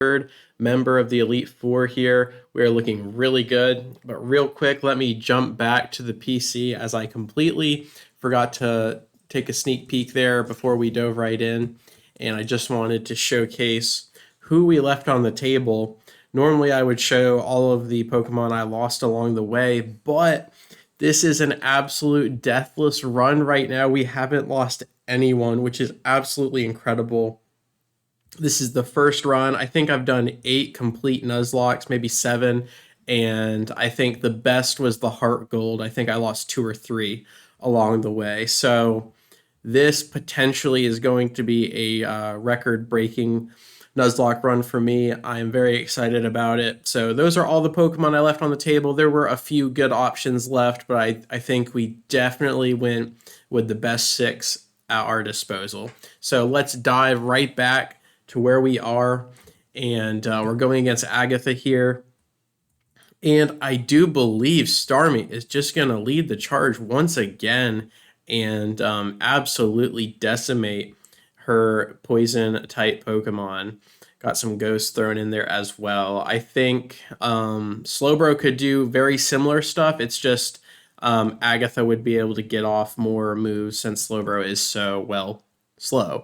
third member of the Elite Four here. We are looking really good. But real quick, let me jump back to the PC as I completely forgot to take a sneak peek there before we dove right in. And I just wanted to showcase who we left on the table. Normally, I would show all of the Pokemon I lost along the way, but this is an absolute deathless run right now. We haven't lost anyone, which is absolutely incredible. This is the first run. I think I've done 8 complete Nuzlockes, maybe 7, and I think the best was the Heart Gold. I think I lost 2 or 3 along the way. So this potentially is going to be a record-breaking Nuzlocke run for me. I'm very excited about it. So those are all the Pokemon I left on the table. There were a few good options left, but I think we definitely went with the best 6 at our disposal. So let's dive right back to where we are, and we're going against Agatha here. And I do believe Starmie is just going to lead the charge once again and absolutely decimate her poison type Pokemon. Got some ghosts thrown in there as well. I think Slowbro could do very similar stuff. It's just Agatha would be able to get off more moves since Slowbro is so, well, slow.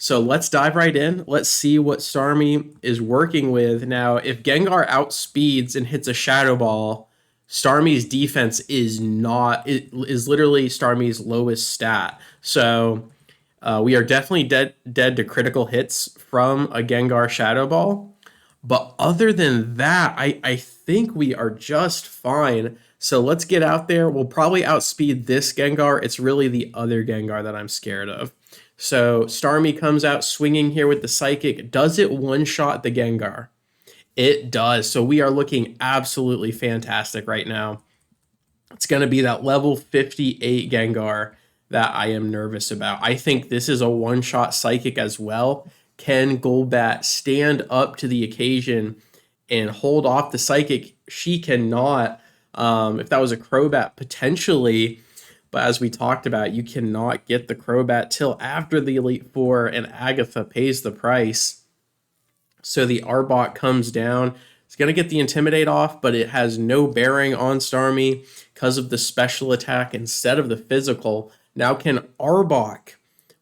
So let's dive right in. Let's see what Starmie is working with. Now, if Gengar outspeeds and hits a Shadow Ball, Starmie's defense is literally Starmie's lowest stat. So we are definitely dead to critical hits from a Gengar Shadow Ball. But other than that, I think we are just fine. So let's get out there. We'll probably outspeed this Gengar. It's really the other Gengar that I'm scared of. So Starmie comes out swinging here with the Psychic. Does it one-shot the Gengar? It does. So we are looking absolutely fantastic right now. It's going to be that level 58 Gengar that I am nervous about. I think this is a one-shot Psychic as well. Can Golbat stand up to the occasion and hold off the Psychic? She cannot. If that was a Crobat, potentially. But as we talked about, you cannot get the Crobat till after the Elite Four, and Agatha pays the price. So the Arbok comes down. It's going to get the Intimidate off, but it has no bearing on Starmie because of the special attack instead of the physical. Now can Arbok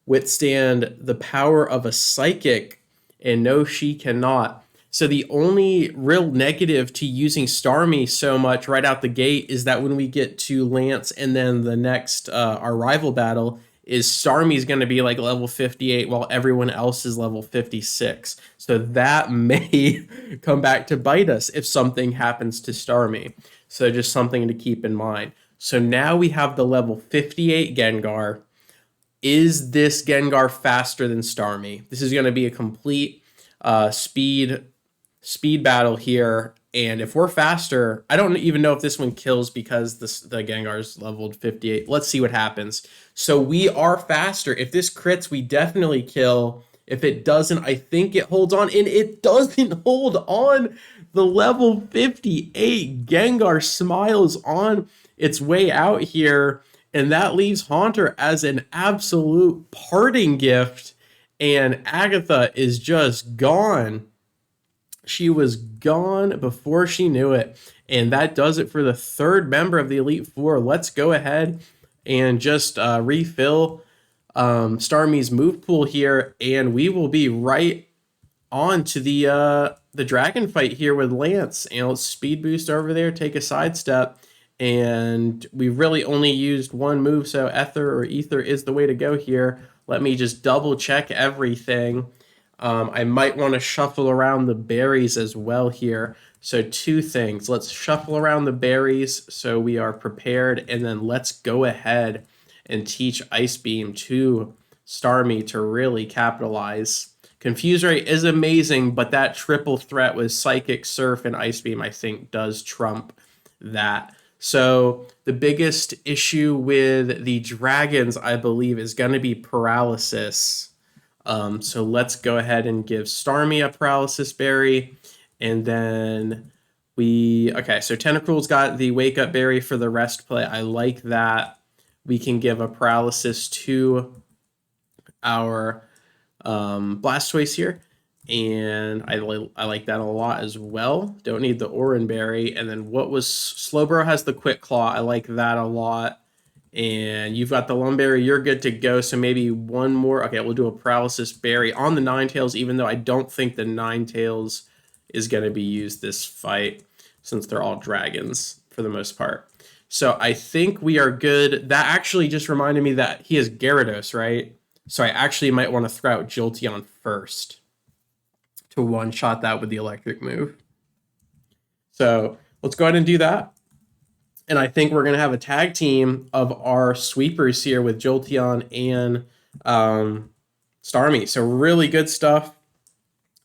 withstand the power of a Psychic? And no, she cannot. So the only real negative to using Starmie so much right out the gate is that when we get to Lance and then the next, our rival battle, is Starmie's going to be like level 58 while everyone else is level 56. So that may come back to bite us if something happens to Starmie. So just something to keep in mind. So now we have the level 58 Gengar. Is this Gengar faster than Starmie? This is going to be a complete speed battle here, and if we're faster, I don't even know if this one kills because the Gengar's leveled 58. Let's see what happens. So we are faster. If this crits, we definitely kill. If it doesn't, I think it holds on, and it doesn't hold on. The level 58 Gengar smiles on its way out here, and that leaves Haunter as an absolute parting gift, and Agatha is just gone. She was gone before she knew it. And that does it for the third member of the Elite Four. Let's go ahead and just refill Starmie's move pool here. And we will be right on to the dragon fight here with Lance. And let's speed boost over there, take a sidestep. And we really only used one move. So Ether is the way to go here. Let me just double check everything. I might want to shuffle around the berries as well here. So 2 things. Let's shuffle around the berries so we are prepared, and then let's go ahead and teach Ice Beam to Starmie to really capitalize. Confuse Ray is amazing, but that triple threat with Psychic, Surf, and Ice Beam, I think, does trump that. So the biggest issue with the dragons, I believe, is going to be paralysis. So let's go ahead and give Starmie a paralysis berry. And then okay, so Tentacruel's got the wake up berry for the rest play. I like that. We can give a paralysis to our Blastoise here. and I like that a lot as well. Don't need the Oran Berry. And then what was Slowbro has the Quick Claw. I like that a lot. And you've got the Lumberry. You're good to go. So maybe one more. Okay, we'll do a Paralysis Berry on the Ninetales, even though I don't think the Ninetales is going to be used this fight since they're all dragons for the most part. So I think we are good. That actually just reminded me that he has Gyarados, right? So I actually might want to throw out Jolteon first to one-shot that with the electric move. So let's go ahead and do that. And I think we're going to have a tag team of our sweepers here with Jolteon and Starmie. So really good stuff.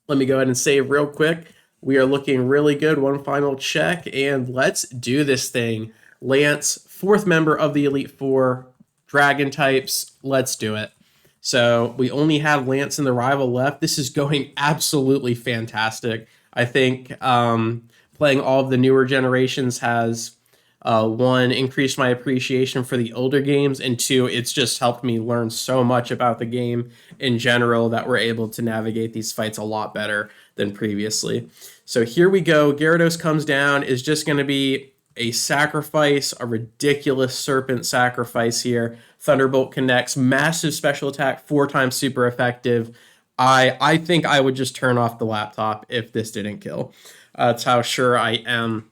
Let me go ahead and save real quick. We are looking really good. One final check, and let's do this thing. Lance, fourth member of the Elite Four, Dragon types. Let's do it. So we only have Lance and the rival left. This is going absolutely fantastic. I think playing all of the newer generations has, one, increased my appreciation for the older games, and two, it's just helped me learn so much about the game in general that we're able to navigate these fights a lot better than previously. So here we go. Gyarados comes down, is just going to be a sacrifice, a ridiculous serpent sacrifice here. Thunderbolt connects, massive special attack, 4 times super effective. I think I would just turn off the laptop if this didn't kill. That's how sure I am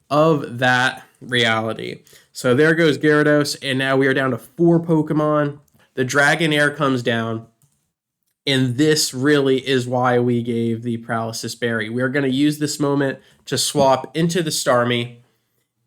of that reality. So there goes Gyarados, and now we are down to 4 Pokemon. The Dragonair comes down, and this really is why we gave the Paralysis Berry. We're going to use this moment to swap into the Starmie.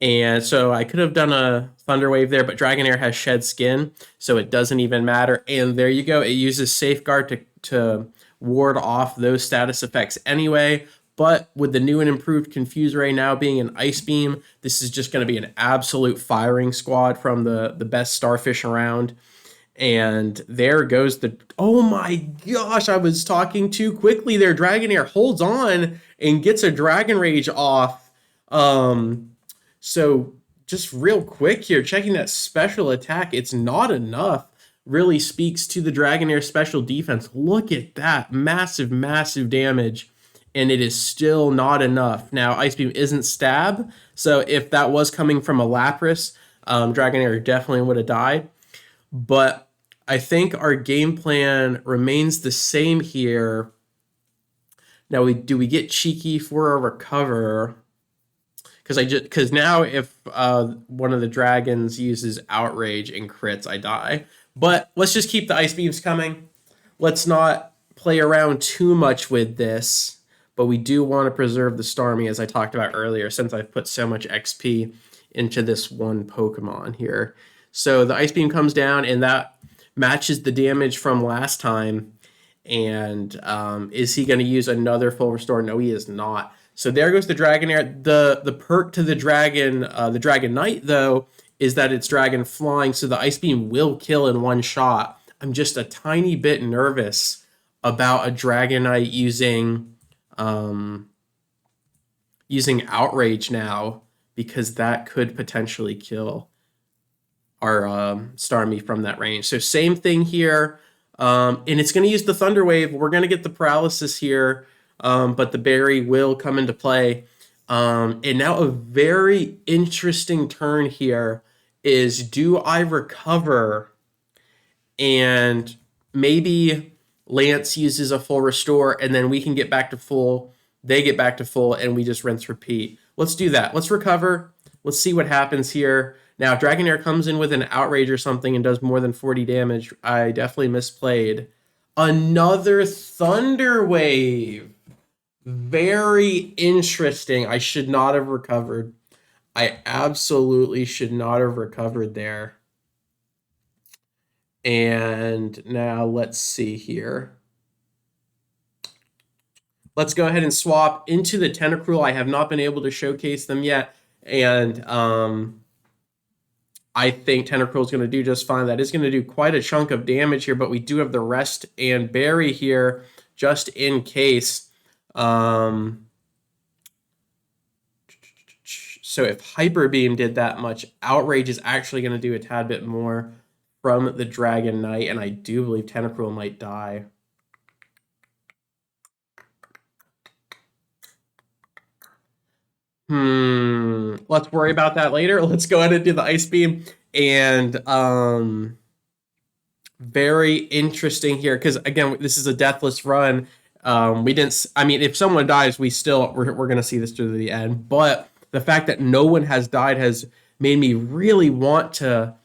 And so I could have done a Thunder Wave there, but Dragonair has Shed Skin, so it doesn't even matter. And there you go. It uses Safeguard to ward off those status effects anyway. But with the new and improved Confuse Ray now being an Ice Beam, this is just going to be an absolute firing squad from the best Starfish around. And there goes the... Oh my gosh, I was talking too quickly there. Dragonair holds on and gets a Dragon Rage off. So just real quick here, checking that special attack, it's not enough. Really speaks to the Dragonair special defense. Look at that. Massive, massive damage. And it is still not enough. Now, Ice Beam isn't stab, so if that was coming from a Lapras, Dragonair definitely would have died. But I think our game plan remains the same here. Now, do we get cheeky for a recover? Because now if one of the dragons uses Outrage and crits, I die. But let's just keep the Ice Beams coming. Let's not play around too much with this. But we do want to preserve the Starmie, as I talked about earlier, since I've put so much XP into this one Pokemon here. So the Ice Beam comes down, and that matches the damage from last time. And is he going to use another Full Restore? No, he is not. So there goes the Dragonair. The perk to the Dragon Knight, though, is that it's Dragon Flying, so the Ice Beam will kill in one shot. I'm just a tiny bit nervous about a Dragonite using Outrage now, because that could potentially kill our Starmie from that range. So same thing here, and it's going to use the Thunder Wave. We're going to get the Paralysis here, but the Berry will come into play. And now a very interesting turn here is, do I recover and maybe Lance uses a Full Restore, and then we can get back to full, they get back to full, and we just rinse repeat. Let's do that. Let's recover. Let's see what happens here. Now, if Dragonair comes in with an Outrage or something and does more than 40 damage, I definitely misplayed. Another Thunder Wave. Very interesting. I should not have recovered. I absolutely should not have recovered there. And now let's see here. Let's go ahead and swap into the Tentacruel. I have not been able to showcase them yet. And I think Tentacruel is going to do just fine. That is going to do quite a chunk of damage here, but we do have the Rest and Berry here just in case. So if Hyper Beam did that much, Outrage is actually going to do a tad bit more from the Dragon Knight, and I do believe Tentacruel might die. Let's worry about that later. Let's go ahead and do the Ice Beam. And very interesting here, because again, this is a deathless run. We didn't, I mean, if someone dies, we're going to see this to the end. But the fact that no one has died has made me really want to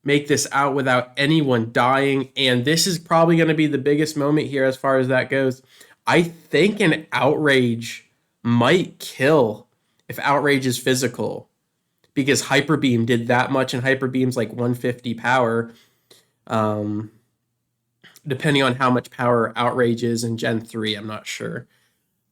make this out without anyone dying. And this is probably going to be the biggest moment here as far as that goes. I think an Outrage might kill if Outrage is physical, because Hyper Beam did that much, and Hyper Beam's like 150 power. Depending on how much power Outrage is in Gen 3, I'm not sure.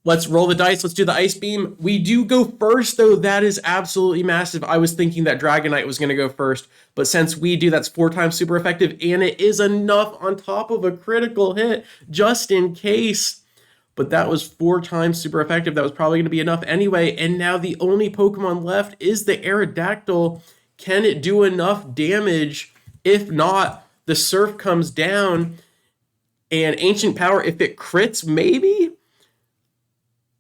Let's roll the dice. Let's do the Ice Beam. We do go first, though. That is absolutely massive. I was thinking that Dragonite was going to go first, but since we do, that's 4 times super effective, and it is enough on top of a critical hit, just in case. But that was 4 times super effective. That was probably going to be enough anyway, and now the only Pokemon left is the Aerodactyl. Can it do enough damage? If not, the Surf comes down, and Ancient Power, if it crits, maybe?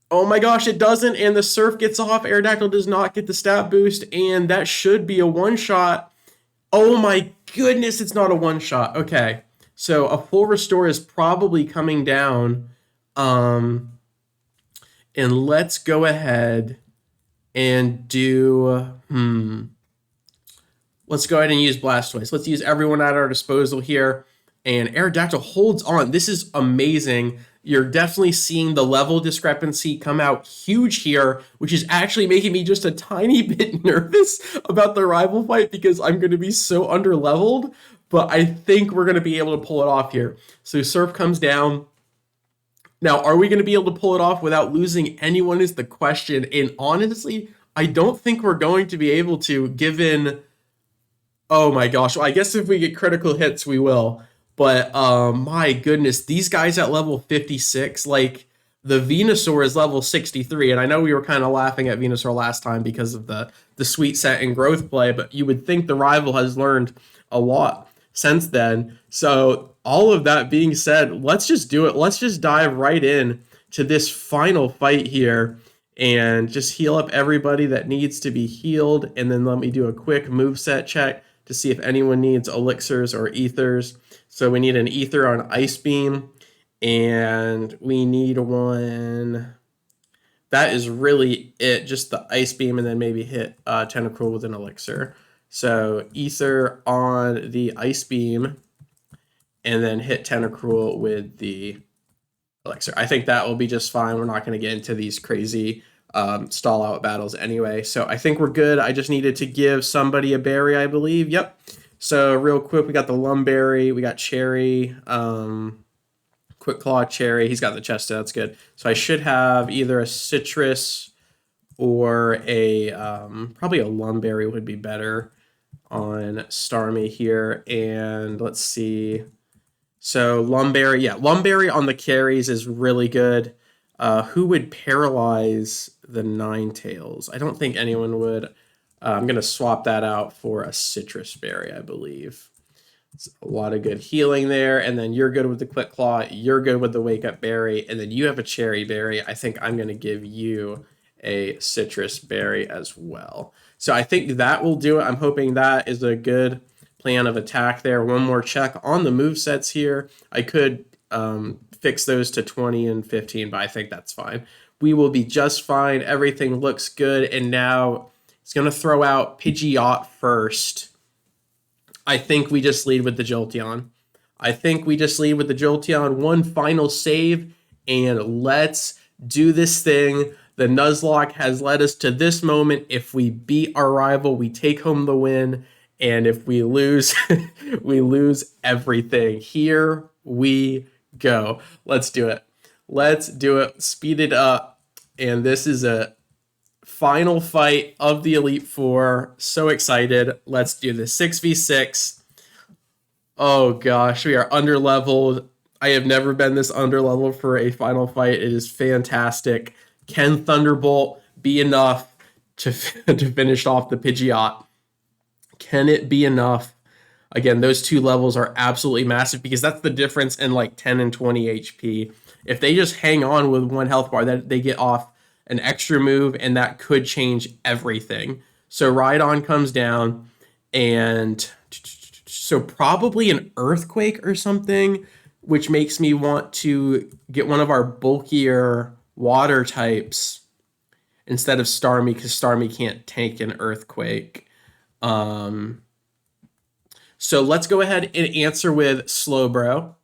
Oh my gosh, it doesn't, and the Surf gets off. Aerodactyl does not get the stat boost, and that should be a one-shot. Oh my goodness, it's not a one-shot. Okay, so a full restore is probably coming down. And let's go ahead and do, let's go ahead and use Blastoise. Let's use everyone at our disposal here. And Aerodactyl holds on. This is amazing. You're definitely seeing the level discrepancy come out huge here, which is actually making me just a tiny bit nervous about the rival fight, because I'm going to be so underleveled. But I think we're going to be able to pull it off here. So Surf comes down. Now, are we going to be able to pull it off without losing anyone is the question. And honestly, I don't think we're going to be able to, given... Oh my gosh. Well, I guess if we get critical hits, we will. But my goodness, these guys at level 56, like the Venusaur is level 63. And I know we were kind of laughing at Venusaur last time because of the sweet set and growth play, but you would think the rival has learned a lot since then. So all of that being said, let's just do it. Let's just dive right in to this final fight here and just heal up everybody that needs to be healed. And then let me do a quick moveset check to see if anyone needs elixirs or ethers. So we need an ether on Ice Beam, and we need one. That is really it, just the Ice Beam, and then maybe hit Tentacruel with an elixir. So ether on the Ice Beam, and then hit Tentacruel with the elixir. I think that will be just fine. We're not going to get into these crazy stall out battles anyway. So I think we're good. I just needed to give somebody a berry, I believe. Yep. So real quick, we got the Lumberry, we got Cherry, Quick Claw, Cherry. He's got the chest, that's good. So I should have either a Citrus or a, probably a Lumberry would be better on Starmie here. And let's see. So Lumberry, yeah, Lumberry on the carries is really good. Who would paralyze the Ninetales? I don't think anyone would. I'm going to swap that out for a Citrus Berry, I believe. It's a lot of good healing there. And then you're good with the Quick Claw. You're good with the Wake Up Berry. And then you have a Cherry Berry. I think I'm going to give you a Citrus Berry as well. So I think that will do it. I'm hoping that is a good plan of attack there. One more check on the movesets here. I could fix those to 20 and 15, but I think that's fine. We will be just fine. Everything looks good. And now it's going to throw out Pidgeot first. I think we just lead with the Jolteon. One final save, and let's do this thing. The Nuzlocke has led us to this moment. If we beat our rival, we take home the win. And if we lose, we lose everything. Here we go. Let's do it. Speed it up. And this is a final fight of the Elite Four. So excited. Let's do this. 6v6. Oh gosh, we are underleveled. I have never been this underleveled for a final fight. It is fantastic. Can Thunderbolt be enough to finish off the Pidgeot? Can it be enough? Again, those two levels are absolutely massive, because that's the difference in like 10 and 20 HP. If they just hang on with one health bar, that they get off an extra move, and that could change everything. So Rhydon comes down, and so probably an Earthquake or something, which makes me want to get one of our bulkier water types instead of Starmie, because Starmie can't tank an Earthquake. So let's go ahead and answer with Slowbro.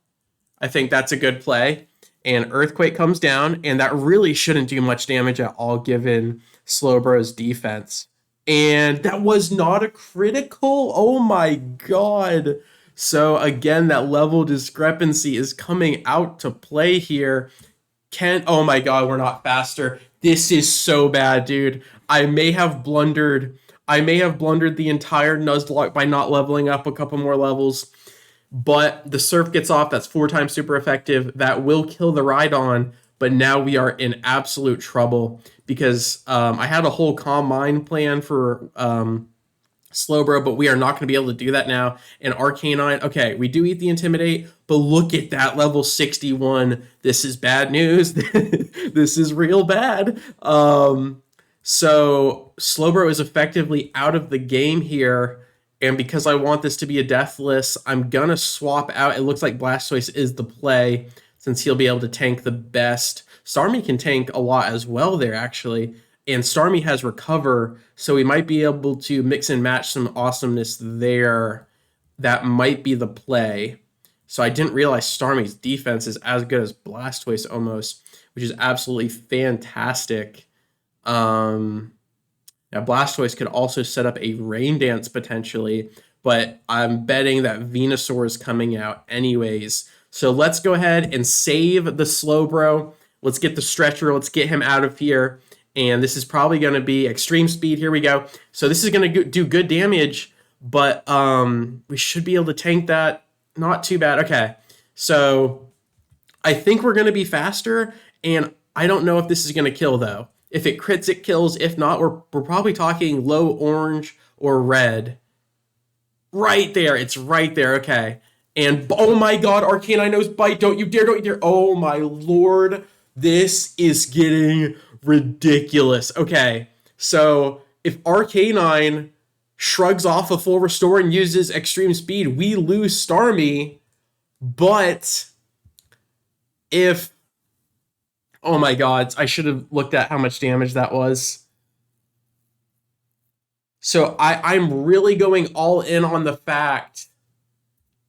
I think that's a good play. And Earthquake comes down, and that really shouldn't do much damage at all given Slowbro's defense. And that was not a critical. Oh my god. So again, that level discrepancy is coming out to play here. Oh my god, we're not faster. This is so bad, dude. I may have blundered the entire Nuzlocke by not leveling up a couple more levels. But the Surf gets off. That's 4 times super effective. That will kill the Rhydon. But now we are in absolute trouble because I had a whole Calm Mind plan for Slowbro, but we are not going to be able to do that now. And Arcanine, okay, we do eat the Intimidate, but look at that, level 61. This is bad news. This is real bad. So Slowbro is effectively out of the game here. And because I want this to be a deathless, I'm going to swap out. It looks like Blastoise is the play since he'll be able to tank the best. Starmie can tank a lot as well there, actually. And Starmie has Recover, so we might be able to mix and match some awesomeness there. That might be the play. So I didn't realize Starmie's defense is as good as Blastoise almost, which is absolutely fantastic. Now, Blastoise could also set up a Rain Dance potentially, but I'm betting that Venusaur is coming out anyways. So let's go ahead and save the Slowbro. Let's get the Stretcher. Let's get him out of here. And this is probably going to be Extreme Speed. Here we go. So this is going to do good damage, but we should be able to tank that. Not too bad. Okay, so I think we're going to be faster, and I don't know if this is going to kill, though. If it crits, it kills. If not, we're probably talking low orange or red. Right there. It's right there. Okay. And oh my god, Arcanine knows Bite. Don't you dare, don't you dare. Oh my lord. This is getting ridiculous. Okay. So if Arcanine shrugs off a full restore and uses Extreme Speed, we lose Starmie. But if... Oh my god, I should have looked at how much damage that was. So I'm really going all in on the fact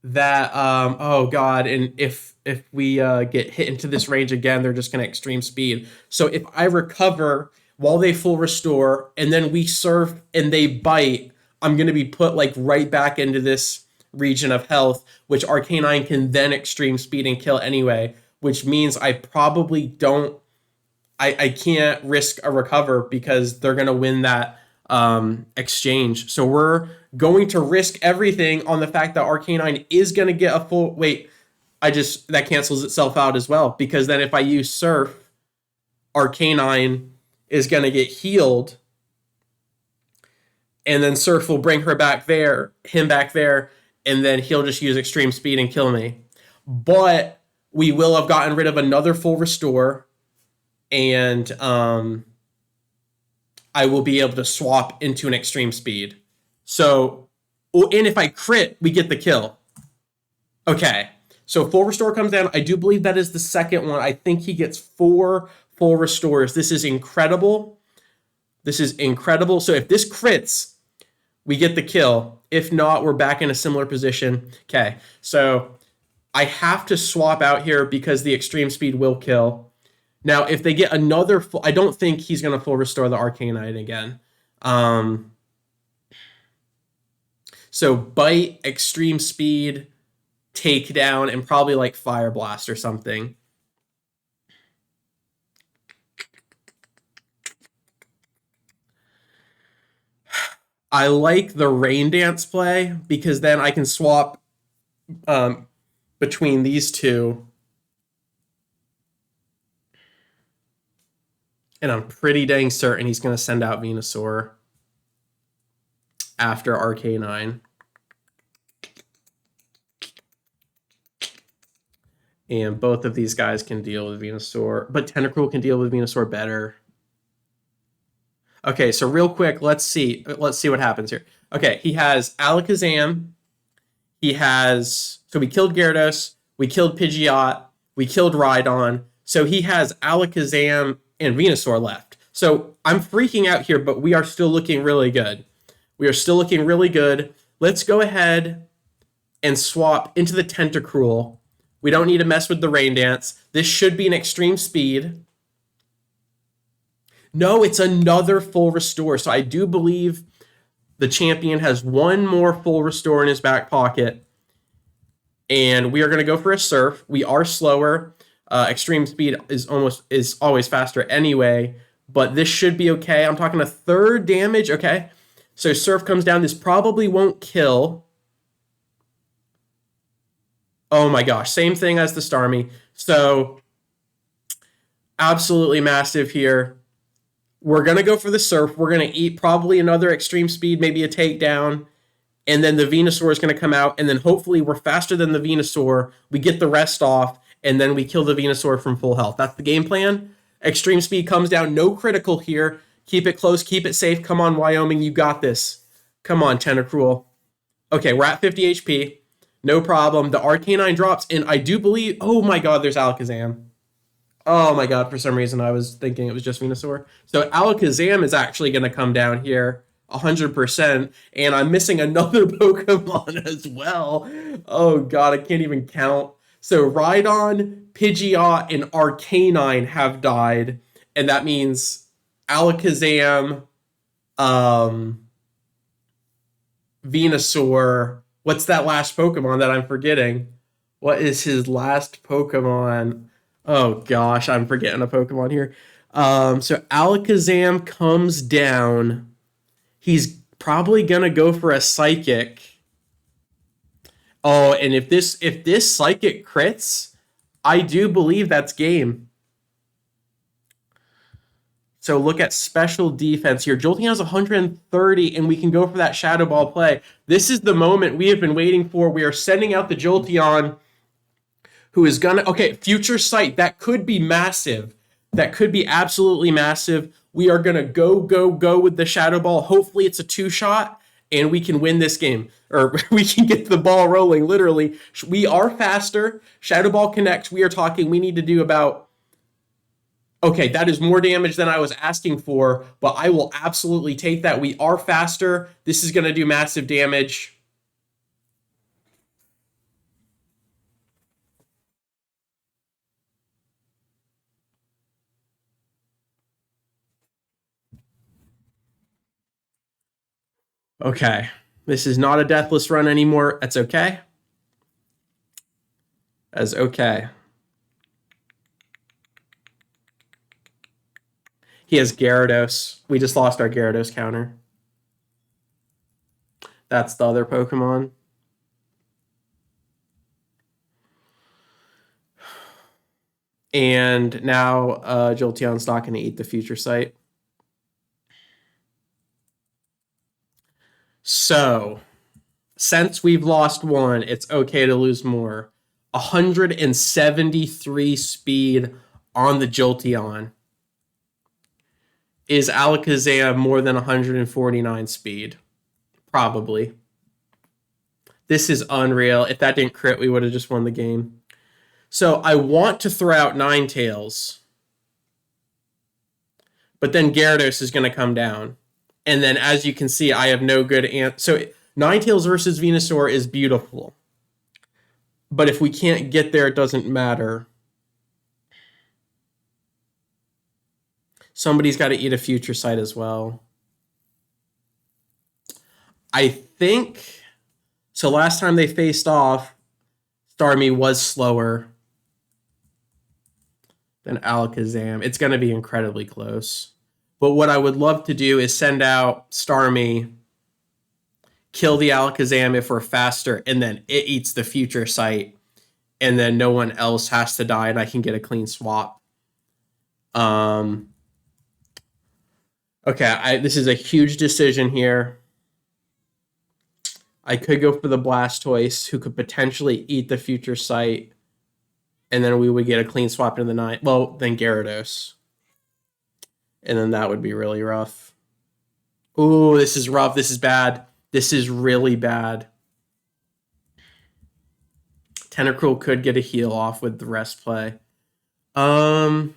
that, oh god, and if we get hit into this range again, they're just going to Extreme Speed. So if I recover while they full restore, and then we Surf and they Bite, I'm going to be put like right back into this region of health, which Arcanine can then Extreme Speed and kill anyway. Which means I probably don't, I can't risk a recover because they're going to win that exchange. So we're going to risk everything on the fact that Arcanine is going to get a full, wait, that cancels itself out as well. Because then if I use Surf, Arcanine is going to get healed. And then Surf will bring him back there, and then he'll just use Extreme Speed and kill me. But we will have gotten rid of another full restore, and I will be able to swap into an Extreme Speed. So, and if I crit, we get the kill. Okay, so full restore comes down. I do believe that is the second one. I think he gets 4 full restores. This is incredible. This is incredible. So if this crits, we get the kill. If not, we're back in a similar position. Okay, so I have to swap out here because the Extreme Speed will kill. Now, if they get another full... I don't think he's going to full restore the Arcanine again. So Bite, Extreme Speed, Takedown, and probably like Fire Blast or something. I like the Rain Dance play because then I can swap between these two. And I'm pretty dang certain he's going to send out Venusaur after Arcanine. And both of these guys can deal with Venusaur. But Tentacruel can deal with Venusaur better. Okay, so real quick, let's see what happens here. Okay, he has Alakazam. So we killed Gyarados, we killed Pidgeot, we killed Rhydon. So he has Alakazam and Venusaur left. So I'm freaking out here, but we are still looking really good. We are still looking really good. Let's go ahead and swap into the Tentacruel. We don't need to mess with the Rain Dance. This should be an extreme speed. No, it's another full restore. So I do believe the champion has one more full restore in his back pocket. And we are going to go for a Surf. We are slower. Extreme speed is always faster anyway. But this should be okay. I'm talking a third damage. Okay. So Surf comes down. This probably won't kill. Oh my gosh. Same thing as the Starmie. So absolutely massive here. We're going to go for the Surf. We're going to eat probably another extreme speed, maybe a takedown. And then the Venusaur is going to come out. And then hopefully we're faster than the Venusaur. We get the rest off. And then we kill the Venusaur from full health. That's the game plan. Extreme speed comes down. No critical here. Keep it close. Keep it safe. Come on, Wyoming. You got this. Come on, Tentacruel. Okay, we're at 50 HP. No problem. The Arcanine drops. And I do believe... Oh my god, there's Alakazam. Oh my god, for some reason I was thinking it was just Venusaur. So Alakazam is actually going to come down here 100%, and I'm missing another Pokemon as well. Oh god, I can't even count. So Rhydon, Pidgeot, and Arcanine have died, and that means Alakazam, Venusaur. What's that last Pokemon that I'm forgetting? What is his last Pokemon? Oh gosh, I'm forgetting a Pokemon here. So Alakazam comes down. He's probably gonna go for a Psychic. Oh, and if this Psychic crits, I do believe that's game. So look at special defense here. Jolteon has 130, and we can go for that Shadow Ball play. This is the moment we have been waiting for. We are sending out the Jolteon, who is gonna... Okay, Future Sight. That could be massive. That could be absolutely massive. We are gonna go with the Shadow Ball. Hopefully it's a 2-shot, and we can win this game. Or we can get the ball rolling, literally. We are faster. Shadow Ball connects. We are talking... We need to do about... Okay, that is more damage than I was asking for, but I will absolutely take that. We are faster. This is gonna do massive damage. Okay, this is not a deathless run anymore. That's okay. That's okay. He has Gyarados. We just lost our Gyarados counter. That's the other Pokemon. And now Jolteon's not going to eat the Future Sight. So, since we've lost one, it's okay to lose more. 173 speed on the Jolteon. Is Alakazam more than 149 speed? Probably. This is unreal. If that didn't crit, we would have just won the game. So I want to throw out Ninetales. But then Gyarados is going to come down. And then as you can see, I have no good answer. So Ninetales versus Venusaur is beautiful. But if we can't get there, it doesn't matter. Somebody's got to eat a Future Sight as well. I think... So last time they faced off, Starmie was slower than Alakazam. It's going to be incredibly close. But what I would love to do is send out Starmie, kill the Alakazam if we're faster, and then it eats the Future Sight, and then no one else has to die, and I can get a clean swap. Okay, this is a huge decision here. I could go for the Blastoise, who could potentially eat the Future Sight, and then we would get a clean swap into the 9. Well, then Gyarados. And then that would be really rough. Oh, this is rough. This is bad. This is really bad. Tentacruel could get a heal off with the rest play. If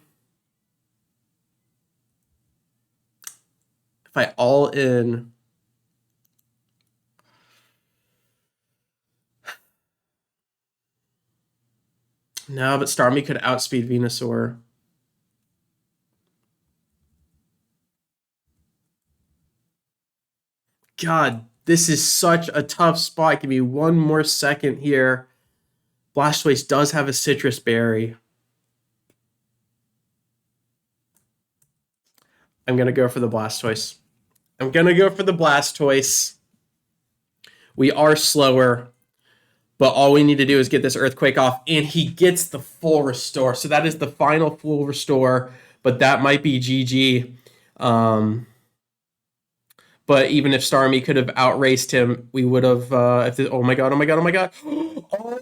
I all in. No, but Starmie could outspeed Venusaur. God, this is such a tough spot. Give me one more second here. Blastoise does have a citrus berry. I'm going to go for the Blastoise. I'm going to go for the Blastoise. We are slower, but all we need to do is get this Earthquake off, and he gets the full restore. So that is the final full restore, but that might be GG. But even if Starmie could have outraced him, we would have. Oh my god! Oh my god! Oh my god!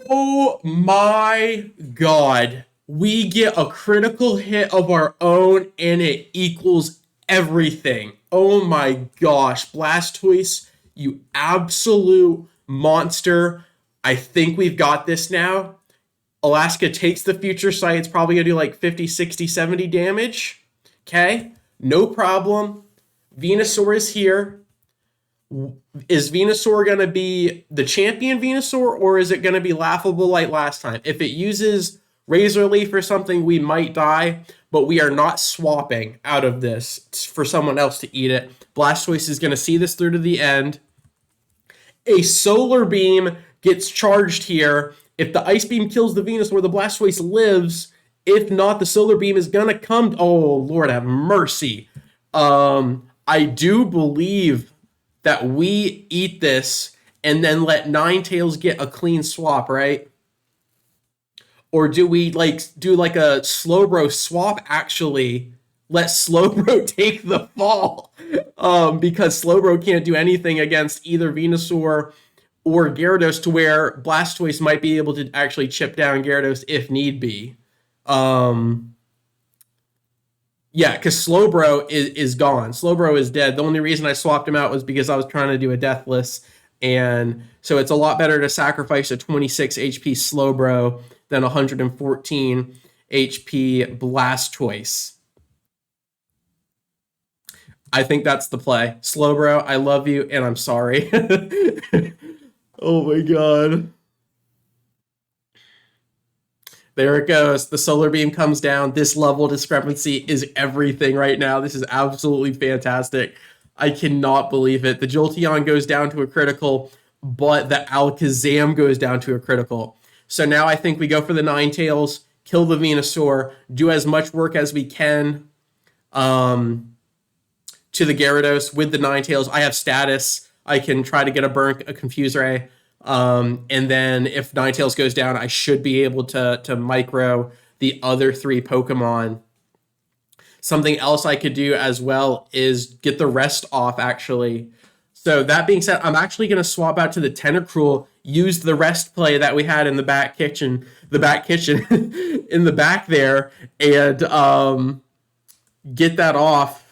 Oh my god! We get a critical hit of our own, and it equals everything. Oh my gosh, Blastoise, you absolute monster! I think we've got this now. Alaska takes the Future Sight. It's probably gonna do like 50, 60, 70 damage. Okay, no problem. Venusaur is here. Is Venusaur going to be the champion Venusaur, or is it going to be laughable like last time? If it uses Razor Leaf or something, we might die, but we are not swapping out of this for someone else to eat it. Blastoise is going to see this through to the end. A Solar Beam gets charged here. If the Ice Beam kills the Venusaur, the Blastoise lives. If not, the Solar Beam is going to come. Oh, Lord have mercy. I do believe that we eat this and then let Ninetales get a clean swap, right? Or do we do a Slowbro swap actually? Let Slowbro take the fall because Slowbro can't do anything against either Venusaur or Gyarados, to where Blastoise might be able to actually chip down Gyarados if need be. Yeah, because Slowbro is gone. Slowbro is dead. The only reason I swapped him out was because I was trying to do a Deathless. And so it's a lot better to sacrifice a 26 HP Slowbro than 114 HP Blastoise. I think that's the play. Slowbro, I love you, and I'm sorry. Oh my god. There it goes. The Solar Beam comes down. This level discrepancy is everything right now. This is absolutely fantastic. I cannot believe it. The Jolteon goes down to a critical, but the Alakazam goes down to a critical. So now I think we go for the Ninetales, kill the Venusaur, do as much work as we can to the Gyarados with the Ninetales. I have status. I can try to get a burn, a Confuse Ray. And then if Ninetales goes down, I should be able to micro the other three Pokemon. Something else I could do as well is get the rest off, actually. So that being said, I'm actually going to swap out to the Tentacruel, use the rest play that we had in the back kitchen, in the back there, and get that off.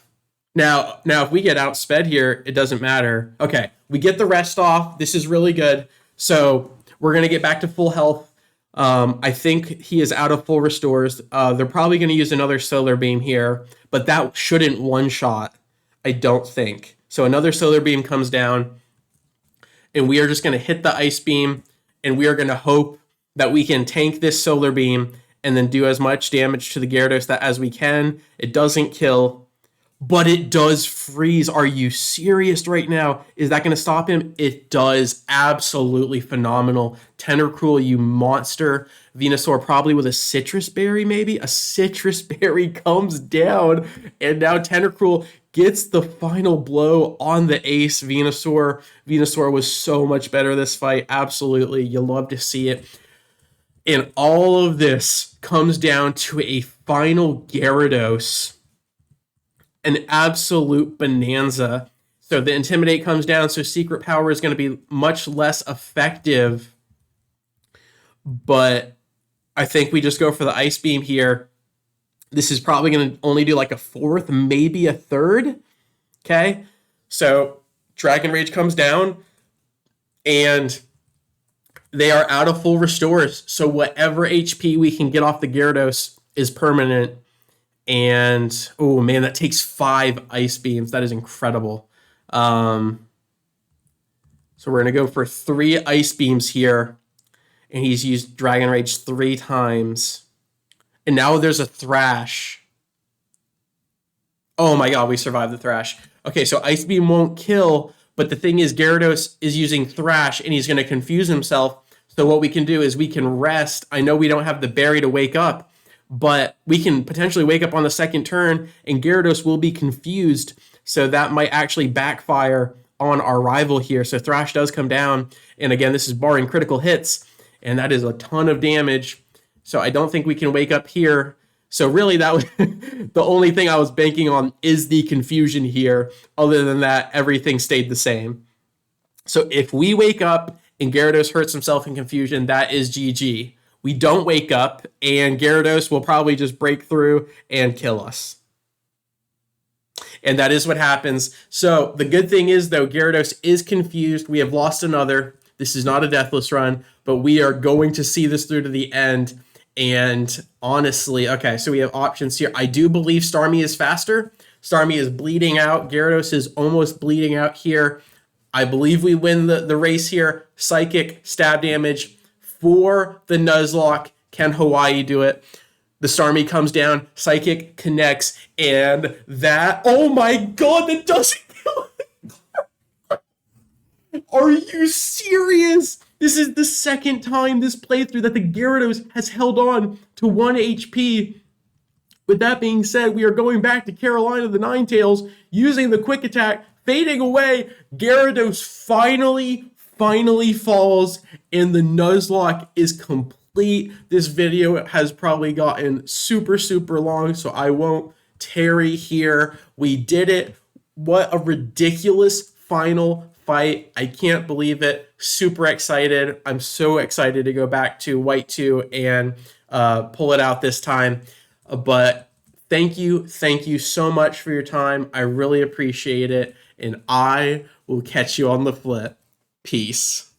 Now, if we get outsped here, it doesn't matter. Okay, we get the rest off. This is really good. So we're going to get back to full health. I think he is out of full restores. They're probably going to use another Solar Beam here, but that shouldn't one-shot, I don't think. So another Solar Beam comes down, and we are just going to hit the Ice Beam, and we are going to hope that we can tank this Solar Beam and then do as much damage to the Gyarados as we can. It doesn't kill, but it does freeze. Are you serious right now? Is that going to stop him? It does. Absolutely phenomenal. Tentacruel, you monster. Venusaur probably with a Citrus Berry, maybe? A Citrus Berry comes down, and now Tentacruel gets the final blow on the ace Venusaur. Venusaur was so much better this fight. Absolutely. You love to see it. And all of this comes down to a final Gyarados. An absolute bonanza. So the Intimidate comes down, so Secret Power is going to be much less effective. But I think we just go for the Ice Beam here. This is probably going to only do like a fourth, maybe a third. Okay? So Dragon Rage comes down, and they are out of full restores. So whatever HP we can get off the Gyarados is permanent. And, oh man, that takes 5 Ice Beams. That is incredible. So we're going to go for 3 Ice Beams here. And he's used Dragon Rage 3 times. And now there's a Thrash. Oh my god, we survived the Thrash. Okay, so Ice Beam won't kill, but the thing is Gyarados is using Thrash, and he's going to confuse himself. So what we can do is we can rest. I know we don't have the berry to wake up, but we can potentially wake up on the second turn, and Gyarados will be confused. So that might actually backfire on our rival here. So Thrash does come down, and again, this is barring critical hits, and that is a ton of damage. So I don't think we can wake up here. So really, that was the only thing I was banking on is the confusion here. Other than that, everything stayed the same. So if we wake up and Gyarados hurts himself in confusion, that is GG. We don't wake up, and Gyarados will probably just break through and kill us. And that is what happens. So the good thing is, though, Gyarados is confused. We have lost another. This is not a deathless run, but we are going to see this through to the end. And honestly, okay, so we have options here. I do believe Starmie is faster. Starmie is bleeding out. Gyarados is almost bleeding out here. I believe we win the race here. Psychic, stab damage for the Nuzlocke. Can Hawaii do it? The Starmie comes down. Psychic connects. And that, oh my god, that doesn't kill it. Are you serious? This is the second time this playthrough that the Gyarados has held on to 1 HP. With that being said, we are going back to Carolina the Ninetales, using the quick attack, fading away. Gyarados finally falls, and the Nuzlocke is complete. This video has probably gotten super long, so I won't tarry here. We did it. What a ridiculous final fight. I can't believe it. Super excited. I'm so excited to go back to White 2 and pull it out this time. But thank you so much for your time. I really appreciate it. And I will catch you on the flip. Peace.